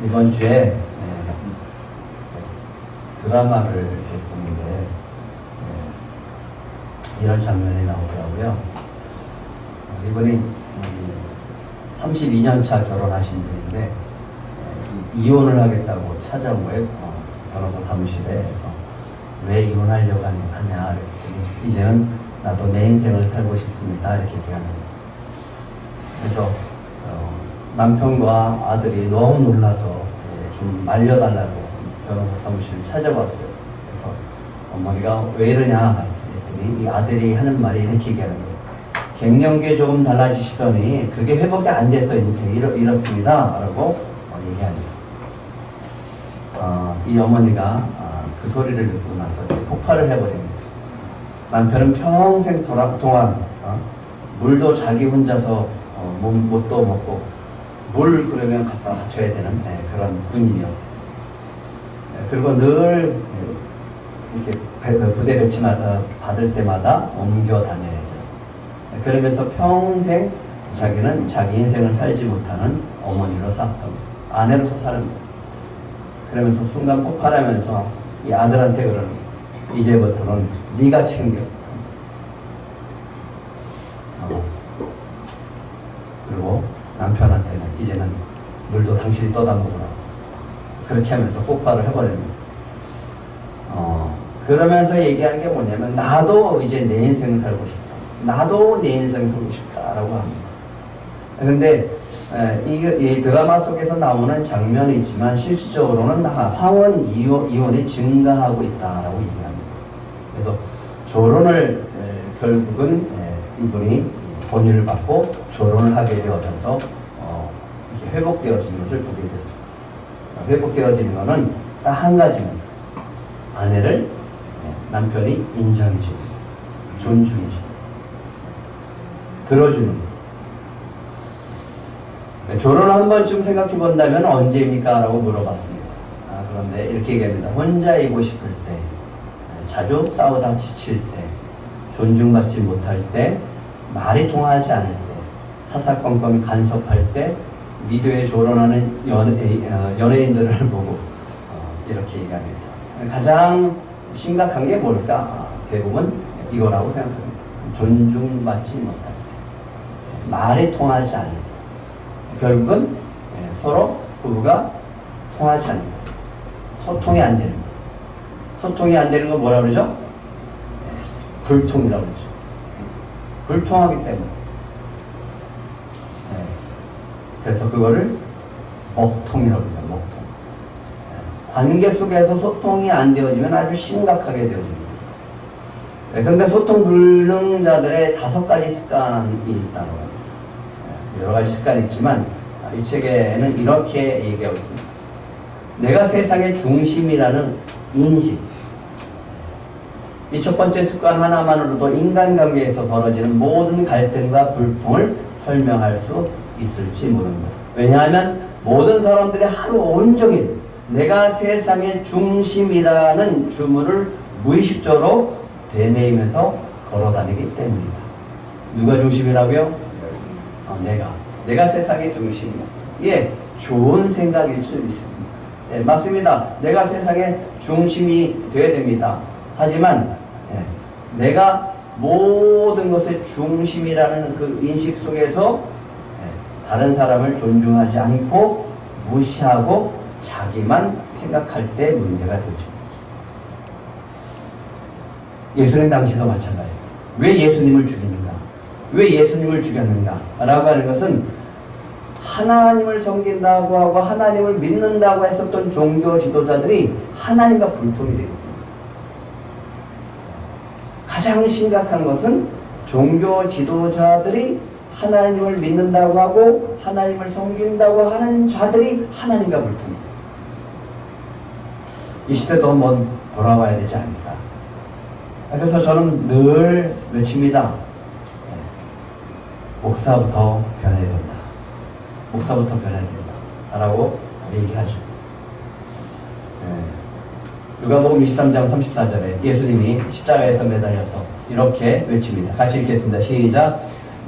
이번 주에 드라마를 이렇게 보는데 이런 장면이 나오더라고요. 이분이 32년 차 결혼하신 분인데 이혼을 하겠다고 찾아온 거예요. 변호사 사무실에서 왜 이혼하려고 하냐 그랬더니 이제는 나도 내 인생을 살고 싶습니다 이렇게 얘기합니다. 그래서 남편과 아들이 너무 놀라서 좀 말려달라고 변호사 사무실을 찾아봤어요. 그래서 어머니가 왜 이러냐 했더니 이 아들이 하는 말이 이렇게 얘기하는 거예요. 갱년기에 조금 달라지시더니 그게 회복이 안 돼서 이렇습니다 라고 얘기합니다. 이 어머니가 그 소리를 듣고 나서 폭발을 해버립니다. 남편은 평생 동안 물도 자기 혼자서 못도 먹고 물 그러면 갖다 줘야 되는 그런 군인이었어요. 그리고 늘 이렇게 부대 배치 받을 때마다 옮겨 다녀야 돼요. 그러면서 평생 자기는 자기 인생을 살지 못하는 어머니로 살았던 거예요. 아내로서 사는 거예요. 그러면서 순간 폭발하면서 이 아들한테 그러는 거예요. 이제부터는 네가 챙겨. 그리고 남편한테는 이제는 물도 당신이 떠다 먹으라. 그렇게 하면서 폭발을 해버립니다. 그러면서 얘기하는 게 뭐냐면 나도 이제 내 인생을 살고 싶다. 나도 내 인생을 살고 싶다라고 합니다. 그런데 이 드라마 속에서 나오는 장면이지만 실질적으로는 황혼 이혼이 증가하고 있다라고 얘기합니다. 그래서 조론을 결국은 이분이 권유를 받고 조론을 하게 되어져서 이렇게 회복되어지는 것을 보게 되죠. 회복되어지는 것은 딱 한 가지입니다. 아내를 남편이 인정해주고 존중해주고 들어주는 거. 조론을 한 번쯤 생각해 본다면 언제입니까? 라고 물어봤습니다. 그런데 이렇게 얘기합니다. 혼자이고 싶을 때, 자주 싸우다 지칠 때, 존중받지 못할 때, 말이 통하지 않을 때, 사사건건 간섭할 때, 미디어에 조론하는 연예인들을 보고 이렇게 얘기합니다. 가장 심각한 게 뭘까? 대부분 이거라고 생각합니다. 존중받지 못할 때, 말이 통하지 않을 때, 결국은 서로 부부가 통하지 않는 것, 소통이 안 되는 것. 소통이 안 되는 건 뭐라 그러죠? 불통이라고 그러죠. 불통하기 때문에. 그래서 그거를 먹통이라고 그러죠. 먹통. 관계 속에서 소통이 안 되어지면 아주 심각하게 되어집니다. 그런데 소통 불능자들의 5가지 습관이 있다고 합니다. 여러 가지 습관이 있지만 이 책에는 이렇게 얘기하고 있습니다. 내가 세상의 중심이라는 인식. 이 첫 번째 습관 하나만으로도 인간관계에서 벌어지는 모든 갈등과 불통을 설명할 수 있을지 모른다. 왜냐하면 모든 사람들이 하루 온종일 내가 세상의 중심이라는 주문을 무의식적으로 되뇌이면서 걸어다니기 때문이다. 누가 중심이라고요? 내가 세상의 중심이야. 예, 좋은 생각일 수 있습니다. 예, 맞습니다. 내가 세상의 중심이 되어야 됩니다. 하지만 내가 모든 것의 중심이라는 그 인식 속에서 다른 사람을 존중하지 않고 무시하고 자기만 생각할 때 문제가 되는 거죠. 예수님 당시도 마찬가지입니다. 왜 예수님을 죽이는가? 왜 예수님을 죽였는가? 라고 하는 것은 하나님을 섬긴다고 하고 하나님을 믿는다고 했었던 종교 지도자들이 하나님과 불통이 되기 때문에 가장 심각한 것은 종교 지도자들이 하나님을 믿는다고 하고 하나님을 섬긴다고 하는 자들이 하나님과 불통이다. 이 시대도 한번 돌아와야 되지 않을까. 그래서 저는 늘 외칩니다. 목사부터 변해야 된다. 목사부터 변해야 된다. 라고 얘기하죠. 누가복음 23장 34절에 예수님이 십자가에서 매달려서 이렇게 외칩니다. 같이 읽겠습니다. 시작.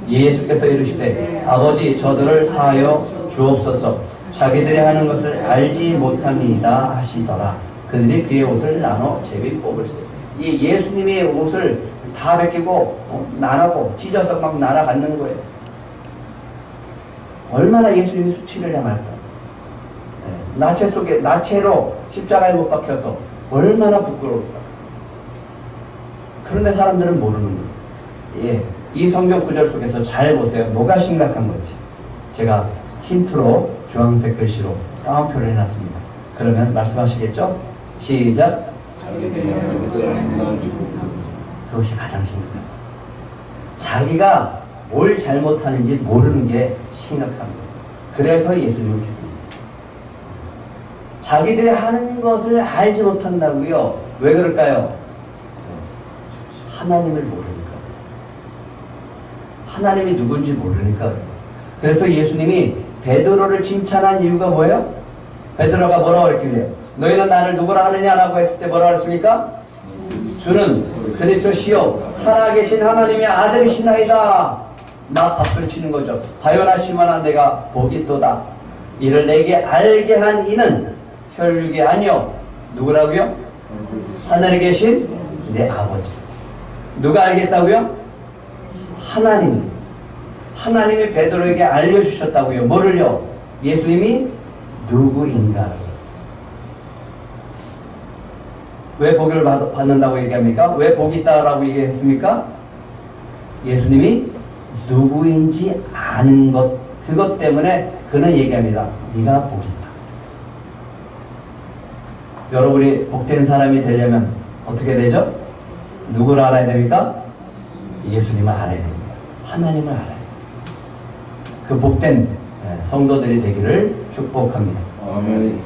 예수께서 이르시되 아버지 저들을 사하여 주옵소서. 자기들이 하는 것을 알지 못합니다 하시더라. 그들이 그의 옷을 나눠 제비 뽑을세. 이 예수님의 옷을 다 벗기고 나눠고 찢어서 막 날아가는 거예요. 얼마나 예수님이 수치를 당할까. 나체 속에 나체로 십자가에 못 박혀서 얼마나 부끄러울까. 그런데 사람들은 모르는 거예요. 이 성경 구절 속에서 잘 보세요. 뭐가 심각한 건지. 제가 힌트로 주황색 글씨로 따옴표를 해놨습니다. 그러면 말씀하시겠죠? 시작. 그것이 가장 심각해요. 자기가 뭘 잘못하는지 모르는 게 심각한 거예요. 그래서 예수님을 죽입니다. 자기들이 하는 것을 알지 못한다고요. 왜 그럴까요? 하나님을 모르니까. 하나님이 누군지 모르니까. 그래서 예수님이 베드로를 칭찬한 이유가 뭐예요? 베드로가 뭐라고 그랬길래요? 너희는 나를 누구라 하느냐라고 했을 때 뭐라고 했습니까? 주는 그리스도시요 살아계신 하나님의 아들이시나이다. 막 박수를 치는 거죠. 바요나 시몬아 내가 복이 있도다. 이를 내게 알게 한 이는 혈육이 아니요 누구라고요? 하늘에 계신 내 아버지. 누가 알겠다고요? 하나님. 하나님이 베드로에게 알려주셨다고요. 뭐를요? 예수님이 누구인가. 왜 복을 받는다고 얘기합니까? 왜 복이 있다라고 얘기했습니까? 예수님이 누구인지 아는 것, 그것 때문에 그는 얘기합니다. 네가 복이 있다. 여러분이 복된 사람이 되려면 어떻게 되죠? 누구를 알아야 됩니까? 예수님을 알아야 됩니다. 하나님을 알아야 됩니다. 그 복된 성도들이 되기를 축복합니다. 아멘.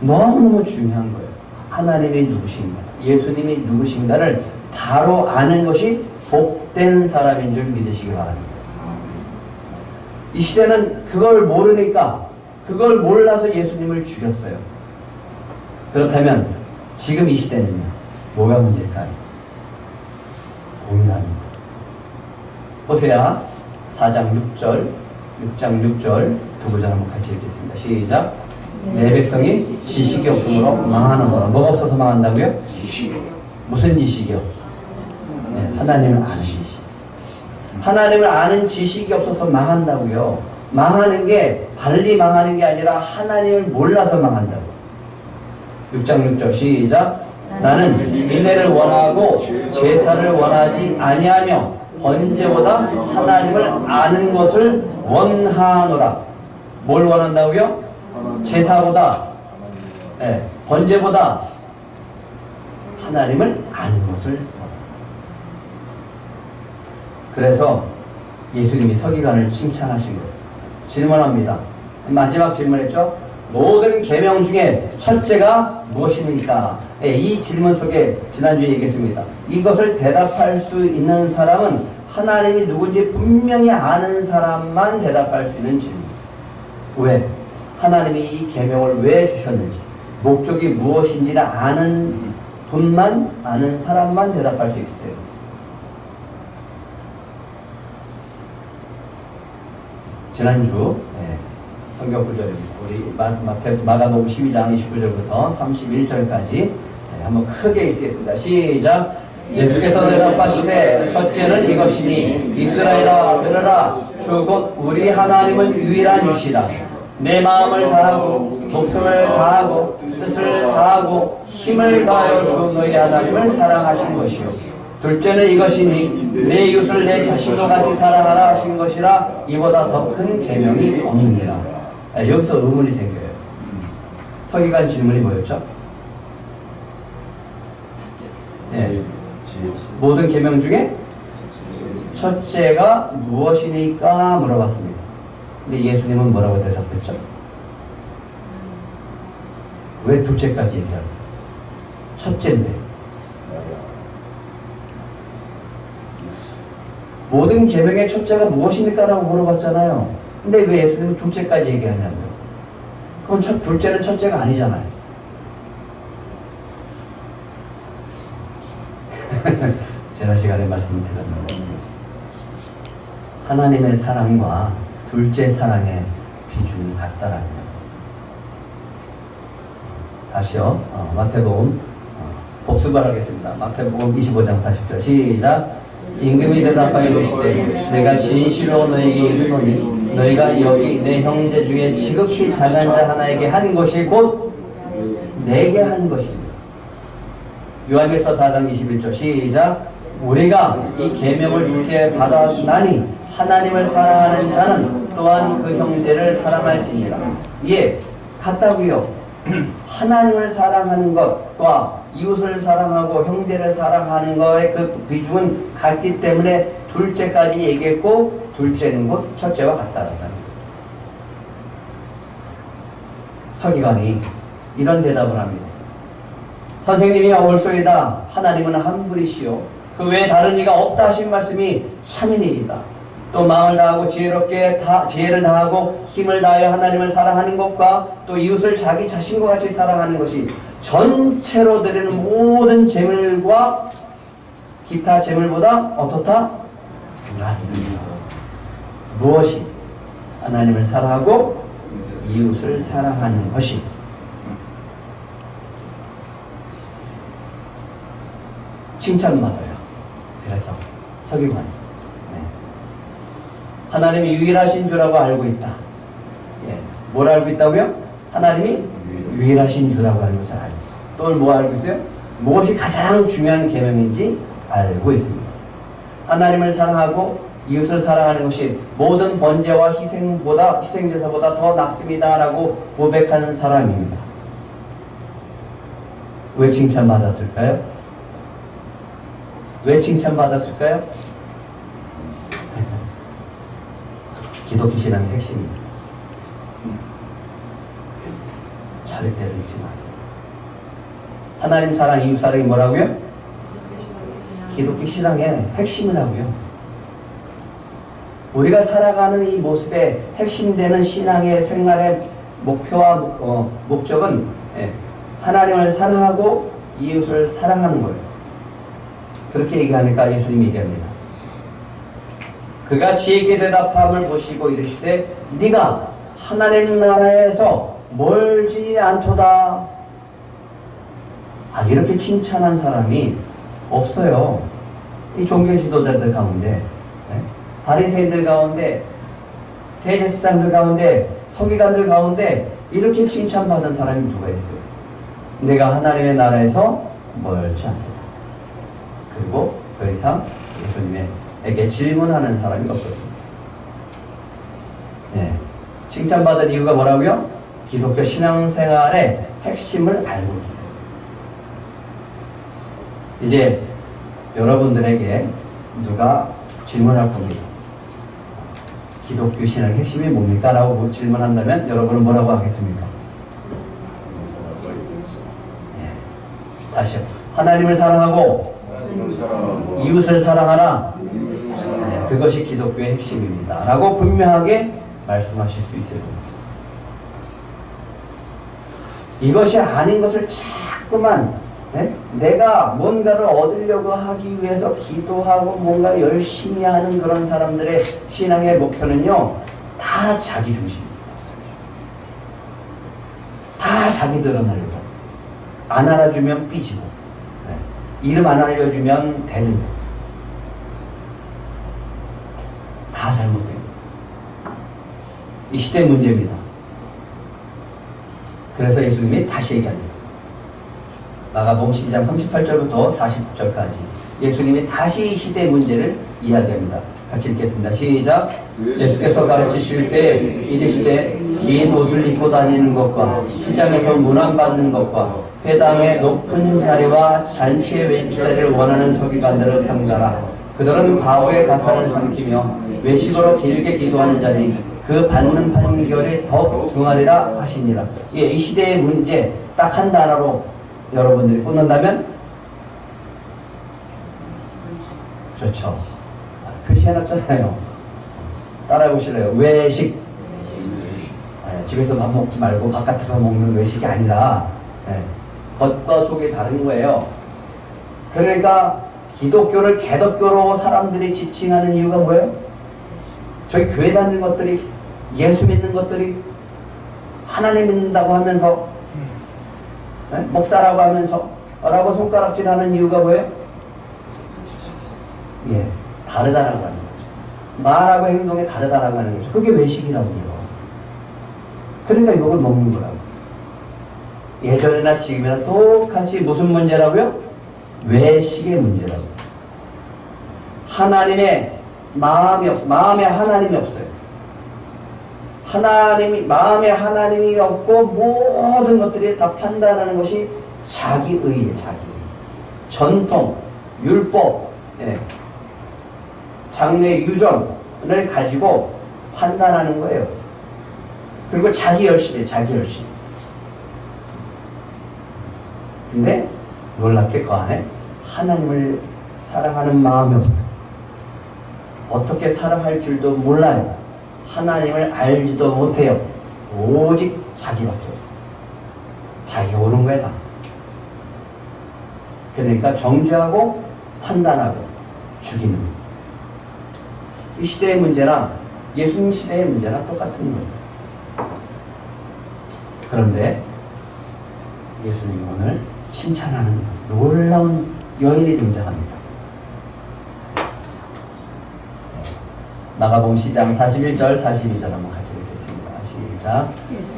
너무너무 중요한 거예요. 하나님이 누구신가, 예수님이 누구신가를 바로 아는 것이 복된 사람인 줄 믿으시기 바랍니다. 이 시대는 그걸 모르니까, 그걸 몰라서 예수님을 죽였어요. 그렇다면 지금 이 시대는요, 뭐가 문제일까요? 동일합니다. 호세아 4장 6절 두 구절 한번 같이 읽겠습니다. 시작. 내 백성이 지식이 없으므로 망하는구나. 뭐가 없어서 망한다고요? 무슨 지식이요? 하나님을 아는 지식. 하나님을 아는 지식이 없어서 망한다고요. 망하는 게 달리 망하는 게 아니라 하나님을 몰라서 망한다고. 6장 6절 시작. 나는 인애를 원하고 제사를 원하지 아니하며 번제보다 하나님을 아는 것을 원하노라. 뭘 원한다고요? 제사보다, 번제보다 하나님을 아는 것을 원한다. 그래서 예수님이 서기관을 칭찬하신 거예요. 질문합니다. 마지막 질문했죠? 모든 계명 중에 첫째가 무엇입니까? 이 질문 속에 지난주에 얘기했습니다. 이것을 대답할 수 있는 사람은 하나님이 누군지 분명히 아는 사람만 대답할 수 있는 질문. 왜? 하나님이 이 계명을 왜 주셨는지, 목적이 무엇인지를 아는 분만, 아는 사람만 대답할 수 있기 때문에. 지난주 성경 구절입니다. 우리 마가복음 12장 29절부터 31절까지 한번 크게 읽겠습니다. 시작. 예수께서 대답하시되 첫째는 이것이니 이스라엘아 들으라. 주 곧 우리 하나님은 유일한 유시다. 내 마음을 다하고 목숨을 다하고 뜻을 다하고 힘을 다하여 주 너희 하나님을 사랑하신 것이요. 둘째는 이것이니 내 이웃을 내 자신과 같이 사랑하라 하신 것이라. 이보다 더 큰 계명이 없느니라. 여기서 의문이 생겨요. 서기관 질문이 뭐였죠? 모든 계명 중에 첫째가 무엇이니까 물어봤습니다. 근데 예수님은 뭐라고 대답했죠? 왜 둘째까지 얘기하는? 첫째인데. 모든 계명의 첫째가 무엇입니까? 라고 물어봤잖아요. 근데 왜 예수님은 둘째까지 얘기하냐고요? 그럼 둘째는 첫째가 아니잖아요. 지난 시간에 말씀드렸는데 하나님의 사랑과 둘째 사랑에 비중이 같다라는 거예요. 다시요. 마태복음 복습을 하겠습니다. 마태복음 25장 40절 시작. 임금이 대답하여 이르시되 내가 진실로 너에게 이르노니 너희가 여기 내 형제 중에 지극히 작은 자 하나에게 한 것이 곧 내게 한 것입니다. 요한일서 4장 21절 시작. 우리가 이 계명을 주께 받았나니 하나님을 사랑하는 자는 또한 그 형제를 사랑할지니라. 예, 같다고요. 하나님을 사랑하는 것과 이웃을 사랑하고 형제를 사랑하는 것의 그 비중은 같기 때문에 둘째까지 얘기했고, 둘째는 곧 첫째와 같다라는 거예요. 서기관이 이런 대답을 합니다. 선생님이 옳소이다. 하나님은 한 분이시요 그 외에 다른 이가 없다 하신 말씀이 참이니이다. 또 마음을 다하고 지혜를 다하고 힘을 다하여 하나님을 사랑하는 것과 또 이웃을 자기 자신과 같이 사랑하는 것이 전체로 드리는 모든 재물과 기타 재물보다 어떻다? 낫습니다. 무엇이? 하나님을 사랑하고 이웃을 사랑하는 것이. 칭찬받아요. 그래서 서기관이 하나님이 유일하신 주라고 알고 있다. 예. 뭘 알고 있다고요? 하나님이 유일하신 주라고 하는 것을 알고 있어요. 또 뭐 알고 있어요? 무엇이 가장 중요한 계명인지 알고 있습니다. 하나님을 사랑하고 이웃을 사랑하는 것이 모든 번제와 희생제사보다 더 낫습니다라고 고백하는 사람입니다. 왜 칭찬받았을까요? 왜 칭찬받았을까요? 기독교 신앙의 핵심입니다. 절대로 잊지 마세요. 하나님 사랑, 이웃 사랑이 뭐라고요? 기독교 신앙의 핵심이라고요. 우리가 살아가는 이 모습의 핵심되는 신앙의 생활의 목표와 목적은 하나님을 사랑하고 이웃을 사랑하는 거예요. 그렇게 얘기하니까 예수님이 얘기합니다. 그가 지혜있게 대답함을 보시고 이르시되 네가 하나님 나라에서 멀지 않도다. 이렇게 칭찬한 사람이 없어요. 이 종교 지도자들 가운데, 바리새인들 가운데, 대제사장들 가운데, 서기관들 가운데 이렇게 칭찬받은 사람이 누가 있어요? 내가 하나님의 나라에서 멀지 않도다. 그리고 더 이상 예수님에게 질문하는 사람이 없었습니다. 칭찬받은 이유가 뭐라고요? 기독교 신앙생활의 핵심을 알고 있기 때문에. 이제 여러분들에게 누가 질문할 겁니다. 기독교 신앙의 핵심이 뭡니까? 라고 질문한다면 여러분은 뭐라고 하겠습니까? 다시요. 하나님을 사랑하고 이웃을 사랑하라. 그것이 기독교의 핵심입니다. 라고 분명하게 말씀하실 수 있을 겁니다. 이것이 아닌 것을 자꾸만 내가 뭔가를 얻으려고 하기 위해서 기도하고 뭔가 열심히 하는 그런 사람들의 신앙의 목표는요, 다 자기 중심입니다. 다 자기 드러나려고. 안 알아주면 삐지고, 이름 안 알려주면 대들고. 다 잘못된 거예요. 이 시대의 문제입니다. 그래서 예수님이 다시 얘기합니다. 마가복음 12장 38절부터 40절까지 예수님이 다시 이 시대의 문제를 이야기합니다. 같이 읽겠습니다. 시작. 예수께서 가르치실 때 이르시되 긴 옷을 입고 다니는 것과 시장에서 문안받는 것과 회당의 높은 자리와 잔치의 왼자리를 원하는 서기관들을 삼가라. 그들은 과오의 가산을 삼키며 외식으로 길게 기도하는 자니 그 받는 판결이 더욱 중하리라 하시니라. 이 시대의 문제 딱 한 단어로 여러분들이 꽂는다면 좋죠. 표시해놨잖아요. 따라해보실래요? 외식. 집에서 밥 먹지 말고 바깥에서 먹는 외식이 아니라 겉과 속이 다른 거예요. 그러니까 기독교를 개독교로 사람들이 지칭하는 이유가 뭐예요? 저희 교회 다니는 것들이 예수 믿는 것들이 하나님 믿는다고 하면서 목사라고 하면서 라고 손가락질하는 이유가 뭐예요? 예, 다르다라고 하는 거죠. 말하고 행동이 다르다라고 하는 거죠. 그게 외식이라고요. 그러니까 욕을 먹는 거라고. 예전이나 지금이나 똑같이 무슨 문제라고요? 외식의 문제라고. 하나님의 마음이 없어. 마음에 하나님이 없어요. 마음에 하나님이 없고 모든 것들이 다 판단하는 것이 자기의예요. 자기의. 전통, 율법, 장래의 유전을 가지고 판단하는 거예요. 그리고 자기 열심이에요. 자기 열심. 근데 놀랍게 그 안에 하나님을 사랑하는 마음이 없어요. 어떻게 사랑할 줄도 몰라요. 하나님을 알지도 못해요. 오직 자기밖에 없어요. 자기가 옳은 거야 다. 그러니까 정죄하고 판단하고 죽이는 거예요. 이 시대의 문제나 예수님 시대의 문제나 똑같은 거예요. 그런데 예수님이 오늘 칭찬하는 놀라운 여인이 등장합니다. 마가복음 10장 41절 42절 한번 같이 읽겠습니다. 시작.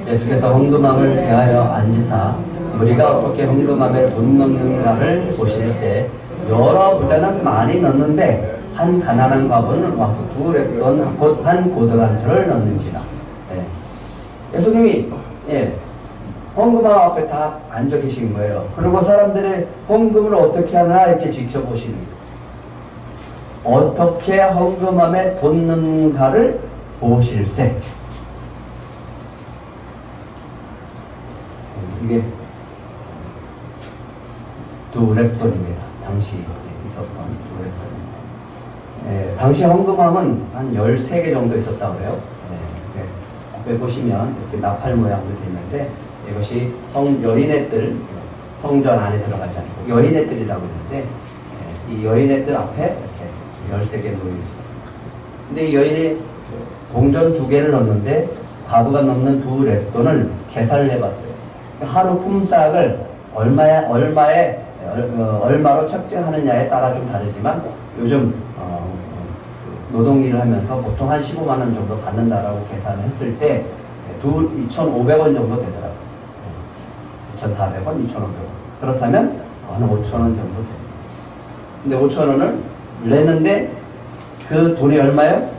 예수께서 헌금함을 대하여 앉으사 무리가 어떻게 헌금함에 돈 넣는가를 보실세 여러 부자는 많이 넣는데 한 가난한 과부는 와서 두 렙돈 곧 한 고드란트를 넣는지라. 예수님이 헌금함 앞에 다 앉아 계신 거예요. 그리고 사람들의 헌금을 어떻게 하나 이렇게 지켜보시는 거예요. 어떻게 헌금함에 돈 넣는가를 보실세. 이게 두 렙돈입니다. 당시 있었던 두 렙돈입니다. 당시 헌금함은 한 13개 정도 있었다고 그래요. 앞에 보시면 이렇게 나팔 모양으로 되어 있는데 이것이 여인의 뜰, 성전 안에 들어가지 않고 여인의 뜰이라고 하는데 이 여인의 뜰 앞에 이렇게 13개 놓여 있었습니다. 근데 이 여인이 동전 2개를 넣었는데 과부가 넘는 두 렙돈을 계산을 해봤어요. 하루 품삯을 얼마로 책정하느냐에 따라 좀 다르지만 요즘 노동일을 하면서 보통 한 15만 원 정도 받는다라고 계산을 했을 때 2,500원 정도 되더라고요. 2,400원, 2,500원. 그렇다면 한 5,000원 정도 됩니다. 근데 5,000원을 냈는데 그 돈이 얼마예요?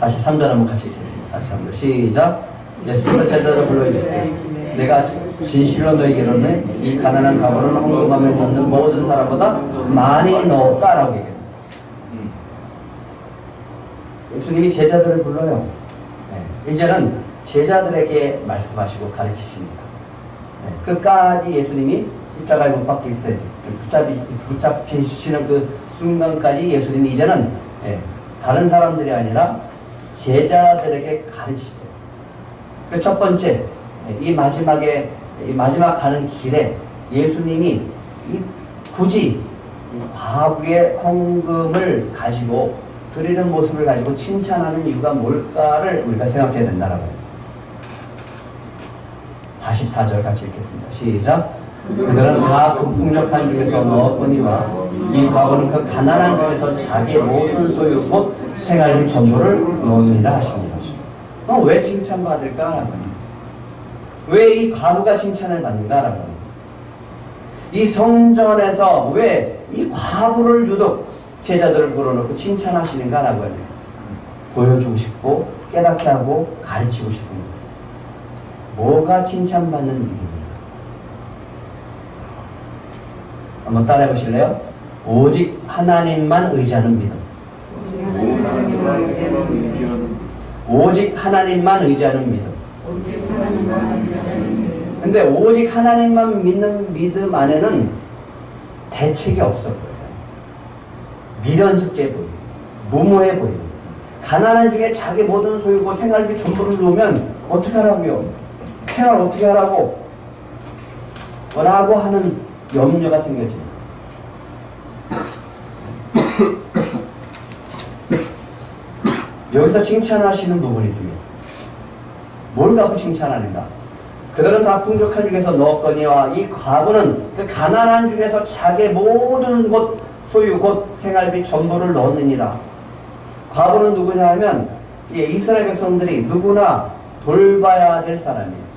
43절 한번 같이 읽겠습니다. 43절 시작. 예수께서 제자를 불러주시되 내가 진실로 너희에게 이르노니 이 가난한 과부는 헌금함에 넣는 모든 사람보다 많이 넣었다라고 얘기합니다. 예수님이 제자들을 불러요. 이제는 제자들에게 말씀하시고 가르치십니다. 끝까지 예수님이 십자가에 못 박힐 때 붙잡히시는 그 순간까지 예수님이 이제는 다른 사람들이 아니라 제자들에게 가르치세요. 그 첫 번째, 이 마지막 가는 길에 예수님이 굳이 과부의 헌금을 가지고 드리는 모습을 가지고 칭찬하는 이유가 뭘까를 우리가 생각해야 된다라고 해요. 44절 같이 읽겠습니다. 시작. 그들은 다 그 풍족한 중에서 넣었거니와 이 과부는 그 가난한 중에서 자기의 모든 소유 곧 생활비 전부를 넣으니라 하십니다. 왜 칭찬받을까라고 합니다. 왜 이 과부가 칭찬을 받는가라고 합니다. 이 성전에서 왜 이 과부를 유독 제자들을 불러놓고 칭찬하시는가라고 해요. 보여주고 싶고 깨닫게 하고 가르치고 싶은 거예요. 뭐가 칭찬받는 일입니까? 한번 따라해 보실래요? 오직 하나님만 의지하는 믿음. 오직 하나님만 의지하는 믿음. 근데 오직 하나님만 믿는 믿음 안에는 대책이 없어 보여요. 미련스럽게 보여요. 무모해 보여요. 가난한 중에 자기 모든 소유고 생활비 전부를 놓으면 어떻게 하라고요? 생활 어떻게 하라고? 라고 하는 염려가 생겨집니다. 여기서 칭찬하시는 부분이 있습니다. 뭘 갖고 칭찬하는가? 그들은 다 풍족한 중에서 넣었거니와 이 과부는 그 가난한 중에서 자기의 모든 것 소유 곧 생활비 전부를 넣었느니라. 과부는 누구냐 하면 이스라엘 백성들이 누구나 돌봐야 될 사람이에요.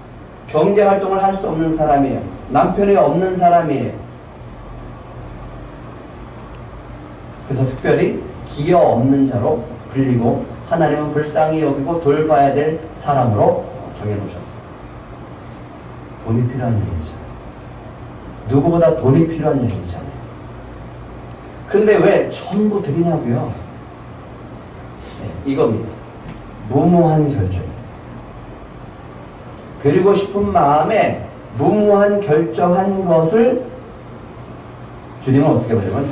경제활동을 할 수 없는 사람이에요. 남편이 없는 사람이에요. 그래서 특별히 기여 없는 자로 불리고 하나님은 불쌍히 여기고 돌봐야 될 사람으로 정해놓으셨어요. 돈이 필요한 여인이잖아요. 누구보다 돈이 필요한 여인이잖아요. 근데 왜 전부 드리냐고요? 네, 이겁니다. 무모한 결정이에요. 드리고 싶은 마음에 무모한 결정한 것을 주님은 어떻게 보냐면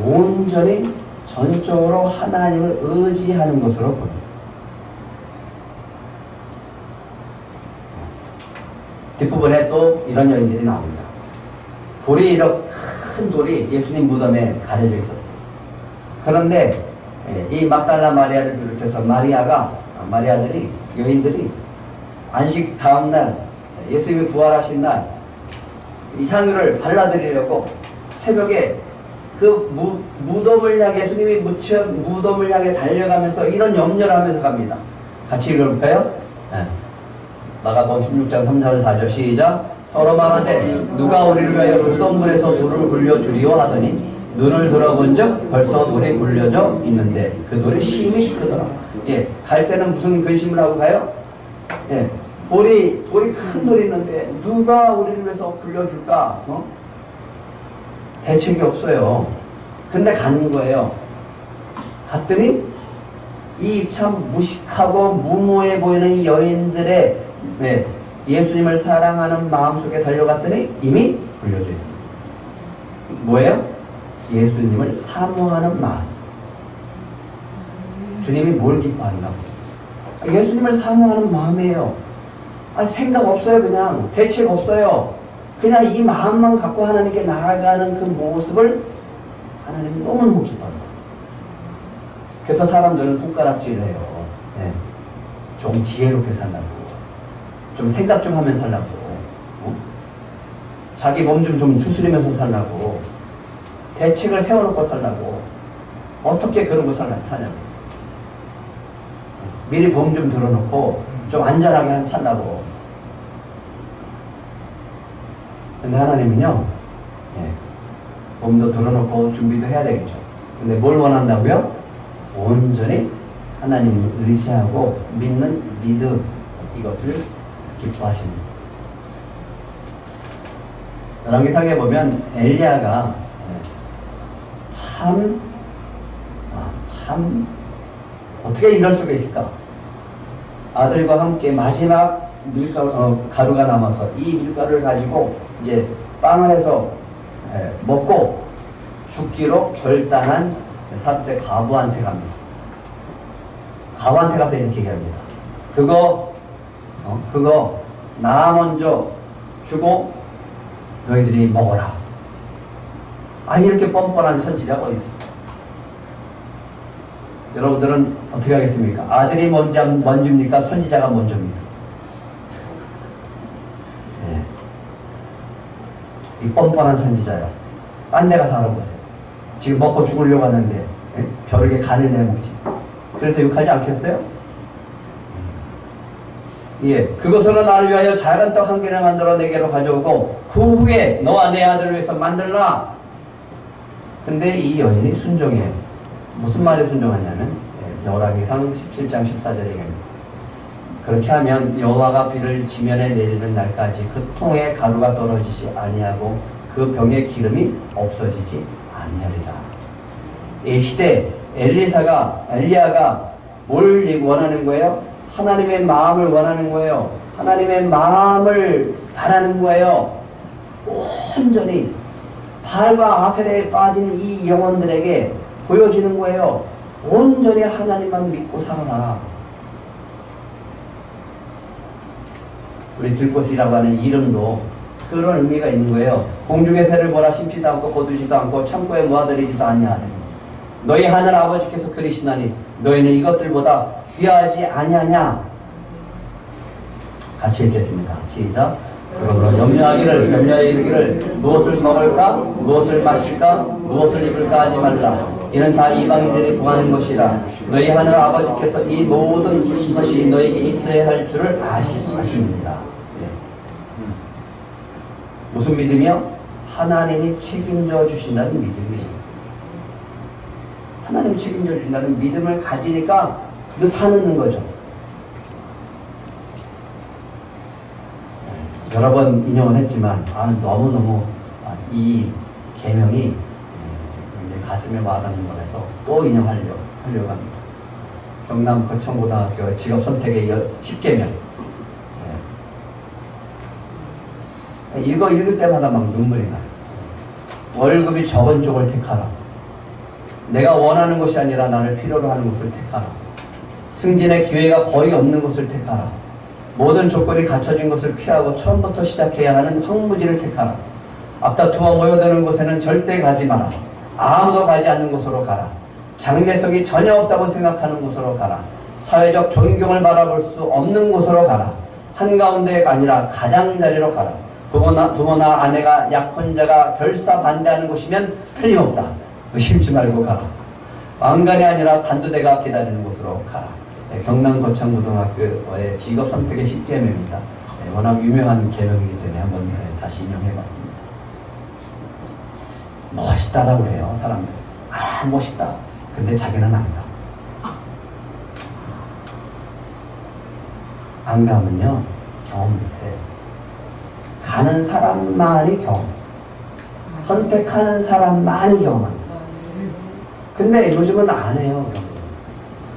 온전히 전적으로 하나님을 의지하는 것으로 봅니다. 뒷부분에 또 이런 여인들이 나옵니다. 돌이 이렇게 큰 돌이 예수님 무덤에 가려져 있었어요. 그런데 이 막달라 마리아를 비롯해서 마리아들이 여인들이 안식 다음날 예수님이 부활하신 날 이 향유를 발라드리려고 새벽에 그 무덤을 향해 예수님이 묻힌 무덤을 향해 달려가면서 이런 염려를 하면서 갑니다. 같이 읽어볼까요? 네. 마가복음 16장 3, 4, 4절 시작. 서로 말하되 누가 우리를 위하여 무덤물에서 돌을 굴려주리오 하더니 눈을 들어본즉 벌써 돌이 굴려져 있는데 그 돌이 심히 크더라. 예, 갈 때는 무슨 근심을 하고 가요? 예, 돌이 큰 돌이 있는데 누가 우리를 위해서 굴려줄까? 대책이 없어요. 근데 가는 거예요. 갔더니 이 참 무식하고 무모해 보이는 이 여인들의 예수님을 사랑하는 마음속에 달려갔더니 이미 굴려져 있는 뭐예요? 예수님을 사모하는 마음. 주님이 뭘 기뻐하는가? 예수님을 사모하는 마음이에요. 생각 없어요. 그냥 대책 없어요. 그냥 이 마음만 갖고 하나님께 나아가는 그 모습을 하나님이 너무너무 기뻐한다. 그래서 사람들은 손가락질을 해요. 네. 좀 지혜롭게 살라고, 좀 생각 좀 하면서 살라고, 자기 몸 좀 추스리면서 살라고, 대책을 세워놓고 살라고. 어떻게 그러고 사냐고. 미리 보험 좀 들어놓고 좀 안전하게 살라고. 근데 하나님은요, 보험도 들어놓고 준비도 해야 되겠죠. 근데 뭘 원한다고요? 온전히 하나님을 의지하고 믿는 믿음, 이것을 기뻐하십니다. 열왕기상에 보면 엘리야가 참 어떻게 이럴 수가 있을까? 아들과 함께 마지막 가루가 남아서 이 밀가루를 가지고 이제 빵을 해서 먹고 죽기로 결단한 사태 과부한테 갑니다. 과부한테 가서 이렇게 얘기합니다. 그거 나 먼저 주고 너희들이 먹어라. 이렇게 뻔뻔한 선지자가 어디 있습니까? 여러분들은 어떻게 하겠습니까? 아들이 먼저입니까? 선지자가 먼저입니까? 이 뻔뻔한 선지자요. 딴 데 가서 알아보세요. 지금 먹고 죽으려고 하는데 벼룩에 간을 내먹지. 그래서 욕하지 않겠어요? 예, 그것으로 나를 위하여 작은 떡 한 개를 만들어 내게로 가져오고 그 후에 너와 내 아들을 위해서 만들라. 근데 이 여인이 순종해요. 무슨 말에 순종하냐면 열왕기상 17장 14절에 얘기합니다. 그렇게 하면 여호와가 비를 지면에 내리는 날까지 그 통에 가루가 떨어지지 아니하고 그 병의 기름이 없어지지 아니하리라. 이 시대 엘리야가 뭘 원하는 거예요? 하나님의 마음을 원하는 거예요. 하나님의 마음을 바라는 거예요. 온전히 바알과 아세라에 빠진 이 영혼들에게 보여지는 거예요. 온전히 하나님만 믿고 살아라. 우리 들꽃이라고 하는 이름도 그런 의미가 있는 거예요. 공중의 새를 보라, 심지도 않고 거두지도 않고 창고에 모아들이지도 아니하네. 너희 하늘 아버지께서 그리시나니 너희는 이것들보다 귀하지 아니하냐. 같이 읽겠습니다. 시작. 그러므로 염려하여 이르기를 무엇을 먹을까 무엇을 마실까 무엇을 입을까 하지 말라. 이는 다 이방인들이 구하는 것이라. 너희 하늘 아버지께서 이 모든 것이 너희에게 있어야 할 줄을 아십니다. 무슨 믿음이요? 하나님이 책임져 주신다는 믿음이에요. 하나님이 책임져 주신다는 믿음을 가지니까 타는 거죠. 여러 번 인용을 했지만 너무너무 이 계명이 가슴에 와닿는 거라서 또 인용하려고 합니다. 경남 거천고등학교 직업 선택의 10계명. 이거 읽을 때마다 막 눈물이 나요. 월급이 적은 쪽을 택하라. 내가 원하는 것이 아니라 나를 필요로 하는 것을 택하라. 승진의 기회가 거의 없는 것을 택하라. 모든 조건이 갖춰진 것을 피하고 처음부터 시작해야 하는 황무지를 택하라. 앞다투어 모여드는 곳에는 절대 가지 마라. 아무도 가지 않는 곳으로 가라. 장래성이 전혀 없다고 생각하는 곳으로 가라. 사회적 존경을 바라볼 수 없는 곳으로 가라. 한가운데가 아니라 가장자리로 가라. 부모나 아내가 약혼자가 결사 반대하는 곳이면 틀림없다. 의심치 말고 가라. 왕관이 아니라 단두대가 기다리는 곳으로 가라. 경남 거창고등학교의 직업 선택의 10계명입니다. 워낙 유명한 계명이기 때문에 한번 다시 인용해봤습니다. 멋있다라고 해요, 사람들. 멋있다. 근데 자기는 안 가. 안 가면요, 경험 못해. 가는 사람만이 경험. 선택하는 사람만이 경험한다. 근데 요즘은 안 해요.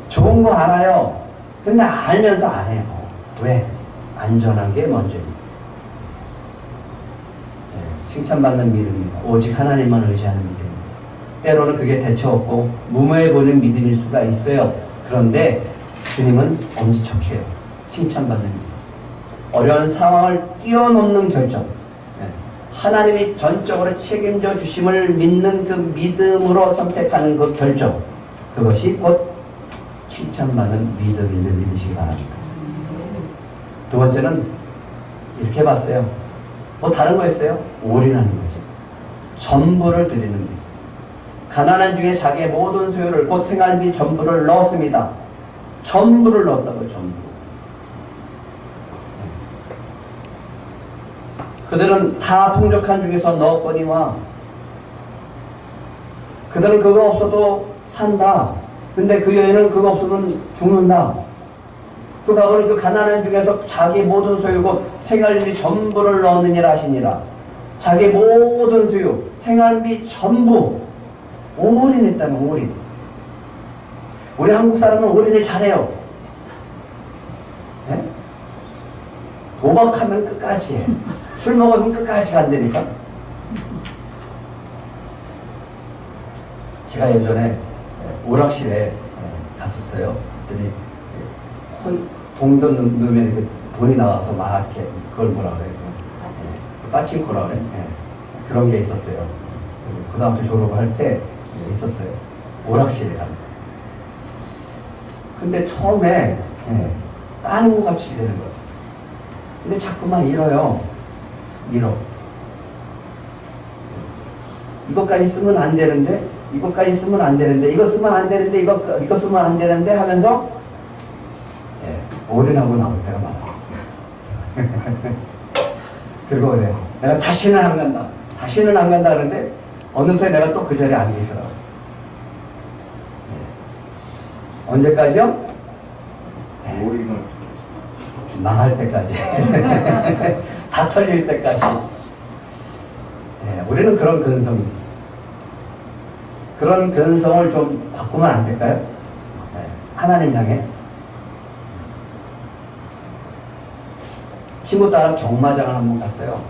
좋은 거 알아요. 근데 알면서 안 해요. 왜? 안전한 게 먼저입니다. 칭찬받는 믿음입니다. 오직 하나님만 의지하는 믿음입니다. 때로는 그게 대체 없고 무모해 보이는 믿음일 수가 있어요. 그런데 주님은 엄지척해요. 칭찬받는 믿음. 어려운 상황을 뛰어넘는 결정. 하나님이 전적으로 책임져 주심을 믿는 그 믿음으로 선택하는 그 결정. 그것이 곧 칭찬받는 믿음을 믿으시기 바랍니다. 두 번째는 이렇게 봤어요. 뭐 다른 거 있어요? 올인하는 거죠. 전부를 드리는 것. 가난한 중에 자기의 모든 소유를 곧 생활비 전부를 넣었습니다. 전부를 넣었다고요. 전부. 그들은 다 풍족한 중에서 넣었거니와 그들은 그거 없어도 산다. 근데 그 여인은 그거 없으면 죽는다. 그 가보니 그 가난한 중에서 자기 모든 소유 곧 생활비 전부를 넣느니라 하시니라. 자기 모든 소유, 생활비 전부 올인했다는 올인. 우리 한국 사람은 올인을 잘해요. 네? 도박하면 끝까지 해. 술 먹으면 끝까지 간다니까. 제가 예전에 오락실에 갔었어요. 그랬더니 거의 동전 넣으면 이렇게 돈이 나와서 막 이렇게 그걸 뭐라 그래? 빠칭코라 그래? 그런 게 있었어요. 고등학교 졸업을 할 때 있었어요. 오락실에 가면. 근데 처음에 따는 것 같이 되는 거예요. 근데 자꾸만 잃어요. 이것까지 쓰면 안 되는데, 이것까지 쓰면 안 되는데, 이거 쓰면 안 되는데, 이거 쓰면 안 되는데 하면서 올인하고 나올 때가 많았어요. 그리고 그래요. 내가 다시는 안 간다. 다시는 안 간다 그러는데 어느새 내가 또 그 자리에 앉아 있더라고요. 언제까지요? 망할 때까지. 다 털릴 때까지. 우리는 그런 근성이 있어요. 그런 근성을 좀 바꾸면 안 될까요? 하나님 향해. 친구 따라 경마장을 한번 갔어요.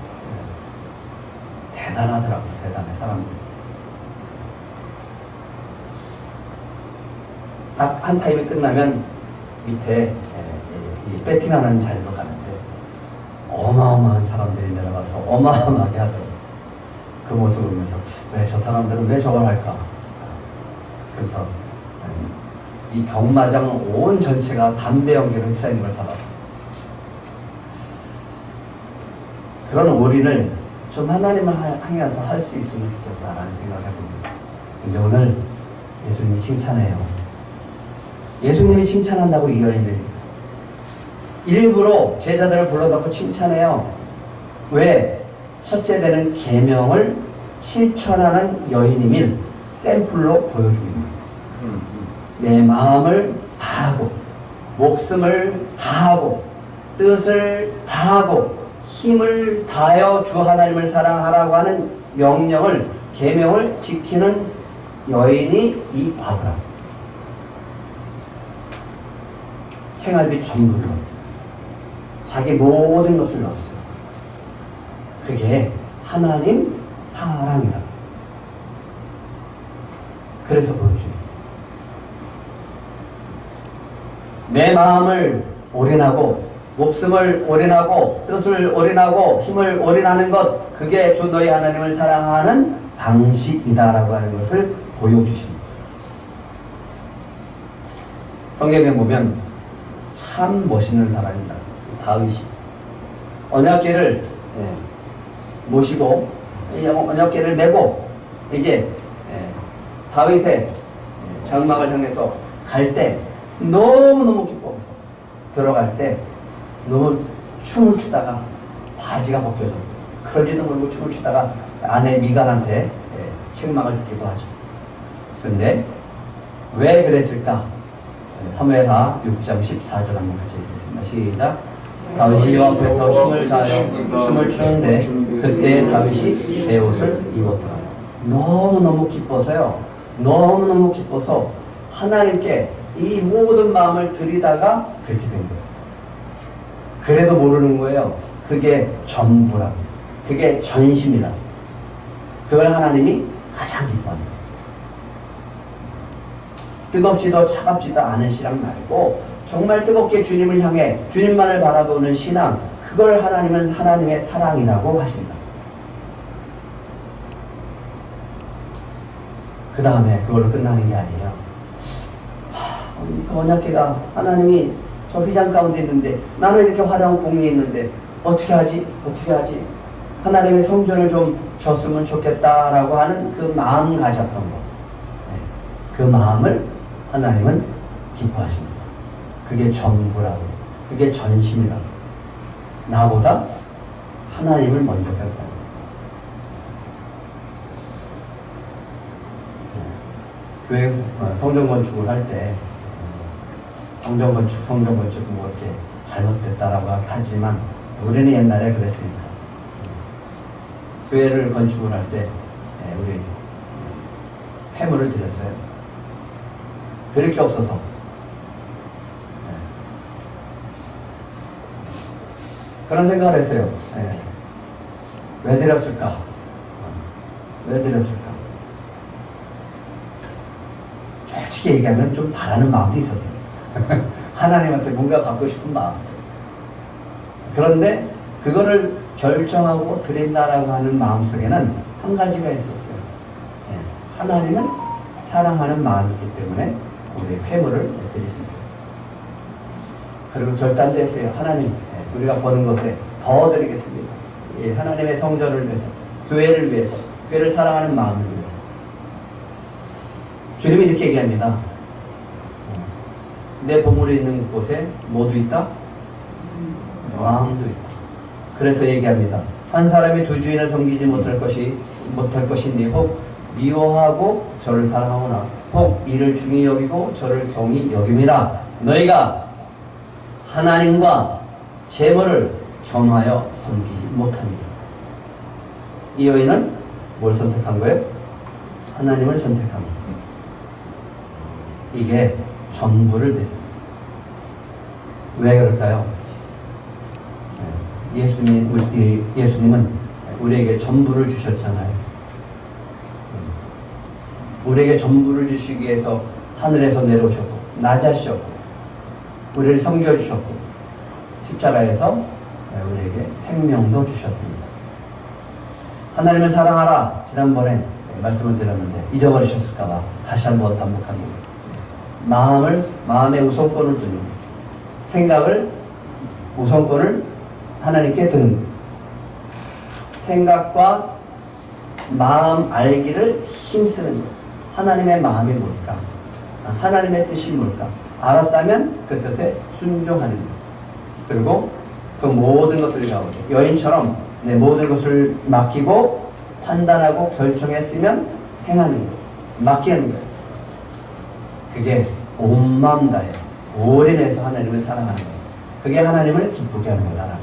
대단하더라고요. 대단해, 사람들. 딱 한 타임이 끝나면 밑에 배팅하는 자리로 가는데 어마어마한 사람들이 내려가서 어마어마하게 하더라고요. 그 모습을 보면서 왜 저 사람들은 왜 저걸 할까? 그래서 이 경마장 온 전체가 담배 연기로 휩싸임을 받았습니다. 그런 올인을 좀 하나님을 향해서 할 수 있으면 좋겠다라는 생각을 해봅니다. 근데 오늘 예수님이 칭찬해요. 예수님이 칭찬한다고 이 여인을 일부러 제자들을 불러다고 칭찬해요. 왜? 첫째 되는 계명을 실천하는 여인임을 샘플로 보여줍니다. 내 마음을 다하고 목숨을 다하고 뜻을 다하고 힘을 다하여 주 하나님을 사랑하라고 하는 명령을 계명을 지키는 여인이 이 과부라. 생활비 전부 넣었어요. 자기 모든 것을 넣었어요. 그게 하나님 사랑이다. 그래서 보여줘요. 내 마음을 올인하고 목숨을 올인하고 뜻을 올인하고 힘을 올인하는 것, 그게 주 너희 하나님을 사랑하는 방식이다라고 하는 것을 보여주십니다. 성경에 보면 참 멋있는 사람입니다. 다윗이 언약궤를 모시고 언약궤를 메고 이제 다윗의 장막을 향해서 갈 때 너무너무 기뻐서 들어갈 때 너무 춤을 추다가 바지가 벗겨졌어요. 그러지도 모르고 춤을 추다가 아내 미갈한테 책망을 듣기도 하죠. 근데 왜 그랬을까? 사무엘하 6장 14절 한번 같이 읽겠습니다. 시작. 다윗이 여호와 앞에서 힘을 다하여 춤을 추는데 그때 다윗이 베옷을 입었더라. 너무너무 기뻐서요. 너무너무 기뻐서 하나님께 이 모든 마음을 드리다가 그렇게 된 거예요. 그래도 모르는 거예요. 그게 전부라. 그게 전심이라. 그걸 하나님이 가장 기뻐한다. 뜨겁지도 차갑지도 않은 신앙 말고 정말 뜨겁게 주님을 향해 주님만을 바라보는 신앙, 그걸 하나님은 하나님의 사랑이라고 하신다. 그 다음에 그걸로 끝나는 게 아니에요. 그 언약궤가 하나님이 저 휘장 가운데 있는데 나는 이렇게 화려한 궁이 있는데 어떻게 하지? 어떻게 하지? 하나님의 성전을 좀 줬으면 좋겠다라고 하는 그 마음 가졌던 것. 그 마음을 하나님은 기뻐하십니다. 그게 전부라고. 그게 전심이라고. 나보다 하나님을 먼저 생각합니다. 교회에서 성전 건축을 할 때 성전 건축 뭐 이렇게 잘못됐다라고 하지만 우리는 옛날에 그랬으니까 교회를 건축을 할 때 우리 폐물을 드렸어요. 드릴 게 없어서. 그런 생각을 했어요. 왜 드렸을까? 왜 드렸을까? 솔직히 얘기하면 좀 바라는 마음도 있었어요. 하나님한테 뭔가 받고 싶은 마음들. 그런데 그거를 결정하고 드린다라고 하는 마음속에는 한 가지가 있었어요. 하나님을 사랑하는 마음이기 때문에 우리의 회물을 드릴 수 있었어요. 그리고 결단도 했어요. 하나님, 우리가 버는 것에 더 드리겠습니다. 하나님의 성전을 위해서, 교회를 위해서, 교회를 사랑하는 마음을 위해서. 주님이 이렇게 얘기합니다. 내 보물이 있는 곳에 뭐도 있다? 마음도 있다. 그래서 얘기합니다. 한 사람이 두 주인을 섬기지 못할 것이니 혹 미워하고 저를 사랑하거나 혹 이를 중히 여기고 저를 경히 여김이라. 너희가 하나님과 재물을 겸하여 섬기지 못하니라. 이 여인은 뭘 선택한 거예요? 하나님을 선택한 거예요. 이게 전부를 드립니다. 왜 그럴까요? 예수님은 우리에게 전부를 주셨잖아요. 우리에게 전부를 주시기 위해서 하늘에서 내려오셨고 낮아셨고 우리를 섬겨주셨고 십자가에서 우리에게 생명도 주셨습니다. 하나님을 사랑하라. 지난번에 말씀을 드렸는데 잊어버리셨을까봐 다시 한번 반복합니다. 마음의 우선권을 두는, 생각을 우선권을 하나님께 드는, 생각과 마음 알기를 힘쓰는 것. 하나님의 마음이 뭘까? 하나님의 뜻이 뭘까? 알았다면 그 뜻에 순종하는 것. 그리고 그 모든 것들이 나오죠. 여인처럼 내 모든 것을 맡기고 판단하고 결정했으면 행하는 것. 맡기는 것. 그게 온 마음 다해 올인해서 하나님을 사랑하는 것. 그게 하나님을 기쁘게 하는 거다.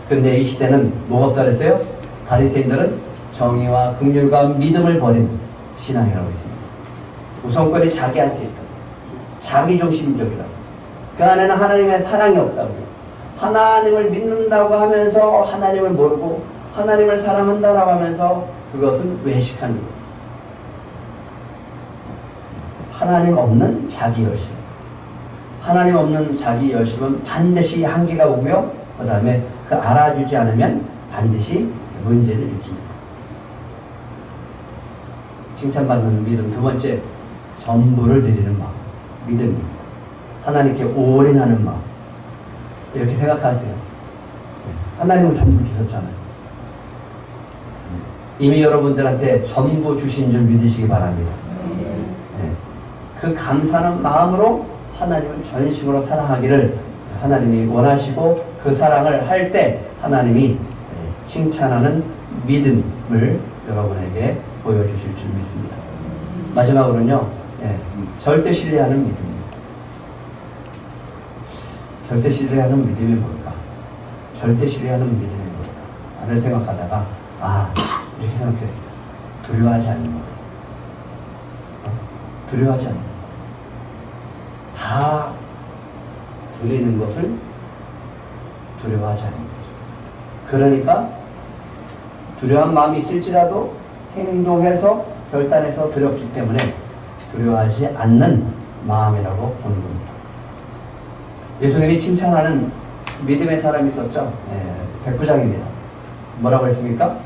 근데 이 시대는 뭐가 없다 그랬어요? 바리새인들은 정의와 긍휼과 믿음을 버린 신앙이라고 했습니다. 우선권이 자기한테 있다. 자기중심적이라고. 그 안에는 하나님의 사랑이 없다고. 하나님을 믿는다고 하면서 하나님을 모르고 하나님을 사랑한다라고 하면서 그것은 외식하는 것입니다. 하나님 없는 자기 열심. 하나님 없는 자기 열심은 반드시 한계가 오고요. 그 다음에 그 알아주지 않으면 반드시 문제를 일으킵니다. 칭찬받는 믿음. 두 번째, 전부를 드리는 마음. 믿음입니다. 하나님께 올인하는 마음. 이렇게 생각하세요. 하나님은 전부 주셨잖아요. 이미 여러분들한테 전부 주신 줄 믿으시기 바랍니다. 그 감사하는 마음으로 하나님을 전심으로 사랑하기를 하나님이 원하시고 그 사랑을 할 때 하나님이 칭찬하는 믿음을 여러분에게 보여주실 줄 믿습니다. 마지막으로는요, 절대 신뢰하는 믿음입니다. 절대 신뢰하는 믿음이 뭘까? 절대 신뢰하는 믿음이 뭘까? 를 생각하다가 이렇게 생각했어요. 두려워하지 않는 것. 두려워하지 않는 것. 다 드리는 것을 두려워하지 않는 거죠. 그러니까 두려운 마음이 있을지라도 행동해서 결단해서 드렸기 때문에 두려워하지 않는 마음이라고 보는 겁니다. 예수님이 칭찬하는 믿음의 사람이 있었죠. 백부장입니다. 뭐라고 했습니까?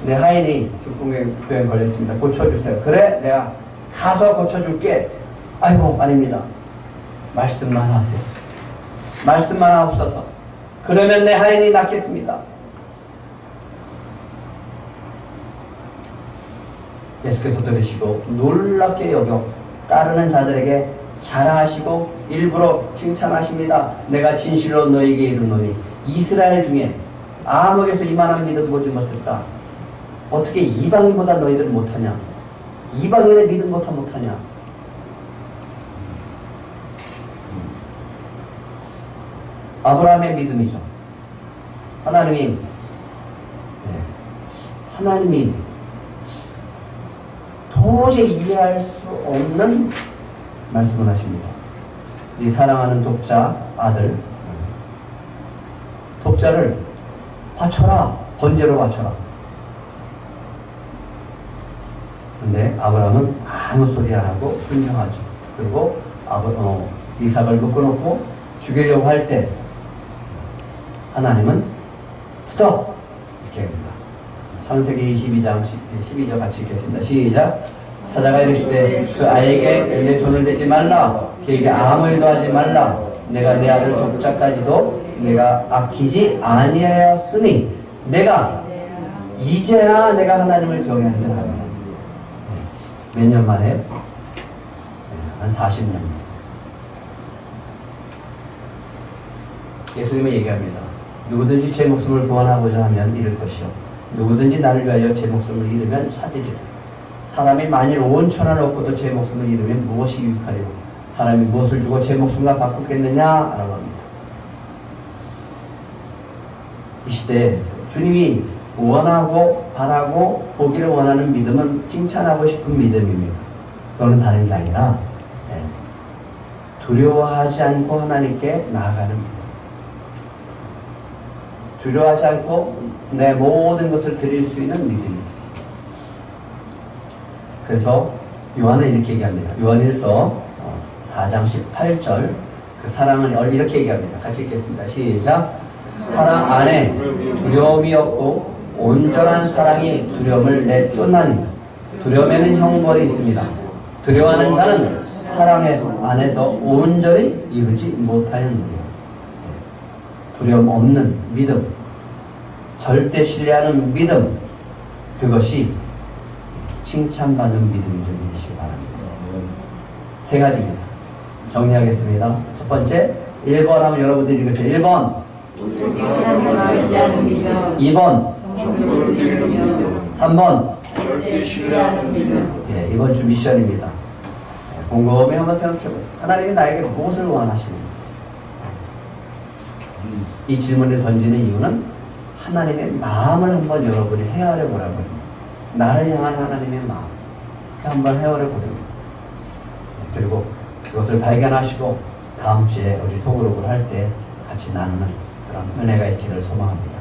내 하인이 중풍병에 걸렸습니다. 고쳐주세요. 그래, 내가 가서 고쳐줄게. 아이고, 아닙니다. 말씀만 하세요. 말씀만 하옵소서. 그러면 내 하인이 낫겠습니다. 예수께서 들으시고 놀랍게 여겨 따르는 자들에게 자랑하시고 일부러 칭찬하십니다. 내가 진실로 너에게 이르노니 이스라엘 중에 아무에게서 이만한 믿음 보지 못했다. 어떻게 이방인보다 너희들은 못하냐? 이방인의 믿음보다 못하냐? 아브라함의 믿음이죠. 하나님이 도저히 이해할 수 없는 말씀을 하십니다. 네 사랑하는 독자 아들, 독자를 바쳐라. 번제로 바쳐라. 근데 아브라함은 아무 소리 안 하고 순종하죠. 그리고 이삭을 묶어놓고 죽이려고 할 때 하나님은 스톱! 이렇게 합니다. 창세기 12절 같이 읽겠습니다. 시작! 사자가 이르시되 그 아이에게 내 손을 대지 말라. 그에게 아무 일도 하지 말라. 내가 내 아들 독자까지도 내가 아끼지 아니하였으니 내가 이제야 내가 하나님을 경외한 줄 알아요. 몇 년 만에? 한 40년. 예수님이 얘기합니다. 누구든지 제 목숨을 구원하고자 하면 잃을 것이요 누구든지 나를 위하여 제 목숨을 잃으면 찾으리라. 사람이 만일 온 천하를 얻고도 제 목숨을 잃으면 무엇이 유익하리요? 사람이 무엇을 주고 제 목숨과 바꾸겠느냐? 라고 합니다. 이 시대에 주님이 원하고 바라고 보기를 원하는 믿음은 칭찬하고 싶은 믿음입니다. 그거는 다른 게 아니라 두려워하지 않고 하나님께 나아가는 믿음. 두려워하지 않고 내 모든 것을 드릴 수 있는 믿음입니다. 그래서 요한은 이렇게 얘기합니다. 요한일서 4장 18절 그 사랑을 이렇게 얘기합니다. 같이 읽겠습니다. 시작! 사랑 안에 두려움이 없고 온전한 사랑이 두려움을 내쫓나니 두려움에는 형벌이 있습니다. 두려워하는 자는 사랑 안에서 온전히 이루지 못하였느냐. 두려움 없는 믿음, 절대 신뢰하는 믿음, 그것이 칭찬받는 믿음인 줄 믿으시기 바랍니다. 세 가지입니다. 정리하겠습니다. 첫 번째, 1번 하면 여러분들이 읽으세요. 1번, 2번, 3번, 예, 이번 주 미션입니다. 곰곰이 한번 생각해 보세요. 하나님이 나에게 무엇을 원하십니까? 이 질문을 던지는 이유는 하나님의 마음을 한번 여러분이 헤아려 보라고 합니다. 나를 향한 하나님의 마음, 한번 헤아려 보려고. 그리고 그것을 발견하시고 다음 주에 우리 소그룹을 할 때 같이 나누는 그런 은혜가 있기를 소망합니다.